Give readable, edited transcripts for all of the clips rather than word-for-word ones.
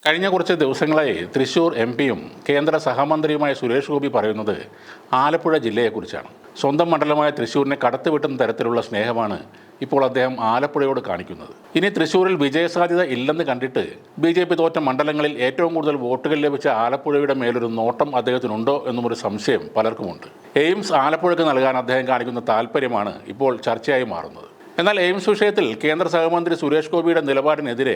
കഴിഞ്ഞ കുറച്ച് ദിവസങ്ങളായി തൃശൂർ എംപിയും കേന്ദ്ര സഹമന്ത്രിയുമായ സുരേഷ് ഗോപി പറയുന്നത് ആലപ്പുഴ ജില്ലയെക്കുറിച്ചാണ്. സ്വന്തം മണ്ഡലമായ തൃശൂരിനെ കടത്തിവെട്ടുന്ന തരത്തിലുള്ള സ്നേഹമാണ് ഇപ്പോൾ അദ്ദേഹം ആലപ്പുഴയോട് കാണിക്കുന്നത്. ഇനി തൃശൂരിൽ വിജയസാധ്യത ഇല്ലെന്ന് കണ്ടിട്ട് BJP തോറ്റ മണ്ഡലങ്ങളിൽ ഏറ്റവും കൂടുതൽ വോട്ടുകൾ ലഭിച്ച ആലപ്പുഴയുടെ മേലൊരു നോട്ടം അദ്ദേഹത്തിനുണ്ടോ എന്നുമൊരു സംശയം പലർക്കുമുണ്ട്. എയിംസ് ആലപ്പുഴയ്ക്ക് നൽകാൻ അദ്ദേഹം കാണിക്കുന്ന താല്പര്യമാണ് ഇപ്പോൾ ചർച്ചയായി മാറുന്നത്. എന്നാൽ എയിംസ് വിഷയത്തിൽ കേന്ദ്ര സഹമന്ത്രി സുരേഷ് ഗോപിയുടെ നിലപാടിനെതിരെ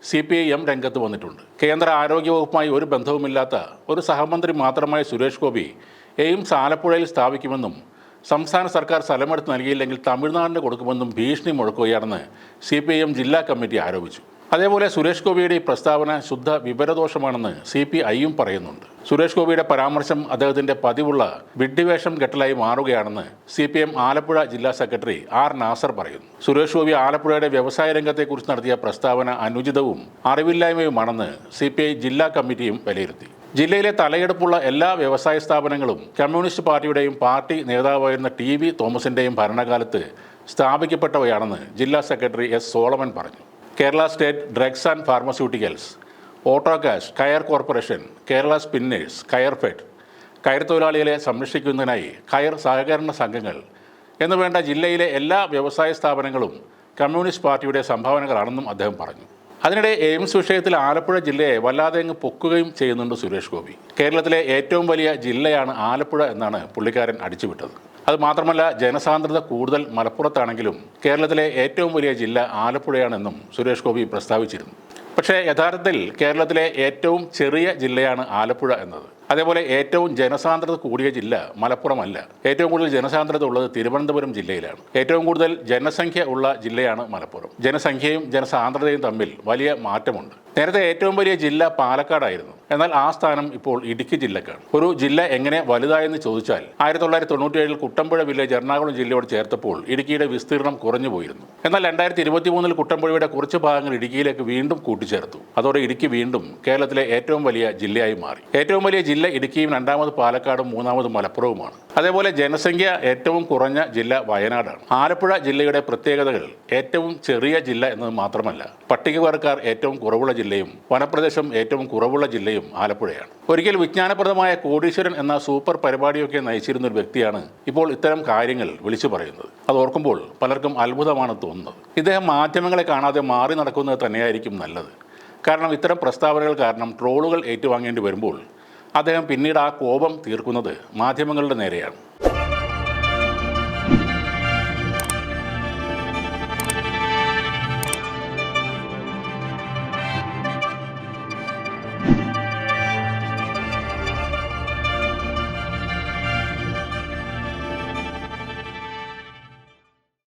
CPIM രംഗത്ത് വന്നിട്ടുണ്ട്. കേന്ദ്ര ആരോഗ്യവകുപ്പുമായി ഒരു ബന്ധവുമില്ലാത്ത ഒരു സഹമന്ത്രി മാത്രമായ സുരേഷ് ഗോപി എയിംസ് ആലപ്പുഴയിൽ സ്ഥാപിക്കുമെന്നും സംസ്ഥാന സർക്കാർ സ്ഥലമെടുത്ത് നൽകിയില്ലെങ്കിൽ തമിഴ്നാടിന് കൊടുക്കുമെന്നും ഭീഷണി മുഴക്കുകയാണെന്ന് CPIM ജില്ലാ കമ്മിറ്റി ആരോപിച്ചു. അതേപോലെ സുരേഷ് ഗോപിയുടെ ഈ പ്രസ്താവന ശുദ്ധ വിവരദോഷമാണെന്ന് CPIയും പറയുന്നുണ്ട്. സുരേഷ് ഗോപിയുടെ പരാമർശം അദ്ദേഹത്തിൻ്റെ പതിവുള്ള വിഡ്ഢിവേഷം കെട്ടലായി മാറുകയാണെന്ന് CPM ആലപ്പുഴ ജില്ലാ സെക്രട്ടറി R നാസർ പറയുന്നു. സുരേഷ് ഗോപി ആലപ്പുഴയുടെ വ്യവസായ രംഗത്തെക്കുറിച്ച് നടത്തിയ പ്രസ്താവന അനുചിതവും അറിവില്ലായ്മയുമാണെന്ന് CPI ജില്ലാ കമ്മിറ്റിയും വിലയിരുത്തി. ജില്ലയിലെ തലയെടുപ്പുള്ള എല്ലാ വ്യവസായ സ്ഥാപനങ്ങളും കമ്മ്യൂണിസ്റ്റ് പാർട്ടിയുടെയും പാർട്ടി നേതാവായിരുന്ന TV തോമസിൻ്റെയും ഭരണകാലത്ത് സ്ഥാപിക്കപ്പെട്ടവയാണെന്ന് ജില്ലാ സെക്രട്ടറി S സോളമൻ പറഞ്ഞു. Kerala state drugs and pharmaceuticals, Autokast, coir corporation, Kerala spinners, Coirfed, കയർ തൊഴിലാളികളെ സംരക്ഷിക്കുന്നതിനായി കയർ സഹകരണ സംഘങ്ങൾ എന്നുവേണ്ട ജില്ലയിലെ എല്ലാ വ്യവസായ സ്ഥാപനങ്ങളും കമ്മ്യൂണിസ്റ്റ് പാർട്ടിയുടെ സംഭാവനകളാണെന്നും അദ്ദേഹം പറഞ്ഞു. അതിനിടെ എയിംസ് വിഷയത്തിൽ ആലപ്പുഴ ജില്ലയെ വല്ലാതെ അങ്ങ് പൊക്കുകയും ചെയ്യുന്നുണ്ട് സുരേഷ് ഗോപി. കേരളത്തിലെ ഏറ്റവും വലിയ ജില്ലയാണ് ആലപ്പുഴ എന്നാണ് പുള്ളിക്കാരൻ അടിച്ചുവിട്ടത്. അതുമാത്രമല്ല, ജനസാന്ദ്രത കൂടുതൽ മലപ്പുറത്താണെങ്കിലും കേരളത്തിലെ ഏറ്റവും വലിയ ജില്ല ആലപ്പുഴയാണെന്നും സുരേഷ് ഗോപി പ്രസ്താവിച്ചിരുന്നു. പക്ഷേ യഥാർത്ഥത്തിൽ കേരളത്തിലെ ഏറ്റവും ചെറിയ ജില്ലയാണ് ആലപ്പുഴ എന്നത്. അതേപോലെ ഏറ്റവും ജനസാന്ദ്രത കൂടിയ ജില്ല മലപ്പുറമല്ല. ഏറ്റവും കൂടുതൽ ജനസാന്ദ്രത ഉള്ളത് തിരുവനന്തപുരം ജില്ലയിലാണ്. ഏറ്റവും കൂടുതൽ ജനസംഖ്യ ഉള്ള ജില്ലയാണ് മലപ്പുറം. ജനസംഖ്യയും ജനസാന്ദ്രതയും തമ്മിൽ വലിയ മാറ്റമുണ്ട്. നേരത്തെ ഏറ്റവും വലിയ ജില്ല പാലക്കാടായിരുന്നു. എന്നാൽ ആ സ്ഥാനം ഇപ്പോൾ ഇടുക്കി ജില്ലക്കാണ്. ഒരു ജില്ല എങ്ങനെ വലുതായെന്ന് ചോദിച്ചാൽ 1997 കുട്ടമ്പുഴ വില്ലേജ് എറണാകുളം ജില്ലയോട് ചേർത്തപ്പോൾ ഇടുക്കിയുടെ വിസ്തീർണം കുറഞ്ഞു പോയിരുന്നു. എന്നാൽ 2023 കുട്ടമ്പുഴയുടെ കുറച്ച് ഭാഗങ്ങൾ ഇടുക്കിയിലേക്ക് വീണ്ടും കൂട്ടിച്ചേർത്തു. അതോടെ ഇടുക്കി വീണ്ടും കേരളത്തിലെ ഏറ്റവും വലിയ ജില്ലയായി മാറി. ഏറ്റവും വലിയ ജില്ല ഇടുക്കിയും, രണ്ടാമത് പാലക്കാടും, മൂന്നാമത് മലപ്പുറവുമാണ്. അതേപോലെ ജനസംഖ്യ ഏറ്റവും കുറഞ്ഞ ജില്ല വയനാടാണ്. ആലപ്പുഴ ജില്ലയുടെ പ്രത്യേകതകൾ ഏറ്റവും ചെറിയ ജില്ല എന്നത് മാത്രമല്ല, പട്ടികവർഗക്കാർ ഏറ്റവും കുറവുള്ള ജില്ലയും വനപ്രദേശം ഏറ്റവും കുറവുള്ള ജില്ലയും ആലപ്പുഴയാണ്. ഒരിക്കൽ വിജ്ഞാനപ്രദമായ കോടീശ്വരൻ എന്ന സൂപ്പർ പരിപാടിയൊക്കെ നയിച്ചിരുന്ന ഒരു വ്യക്തിയാണ് ഇപ്പോൾ ഇത്തരം കാര്യങ്ങൾ വിളിച്ചു പറയുന്നത്. അത് ഓർക്കുമ്പോൾ പലർക്കും അത്ഭുതമാണ് തോന്നുന്നത്. ഇദ്ദേഹം മാധ്യമങ്ങളെ കാണാതെ മാറി നടക്കുന്നത് തന്നെയായിരിക്കും നല്ലത്. കാരണം ഇത്തരം പ്രസ്താവനകൾ കാരണം ട്രോളുകൾ ഏറ്റുവാങ്ങേണ്ടി വരുമ്പോൾ അദ്ദേഹം പിന്നീട് ആ കോപം തീർക്കുന്നത് മാധ്യമങ്ങളുടെ നേരെയാണ്.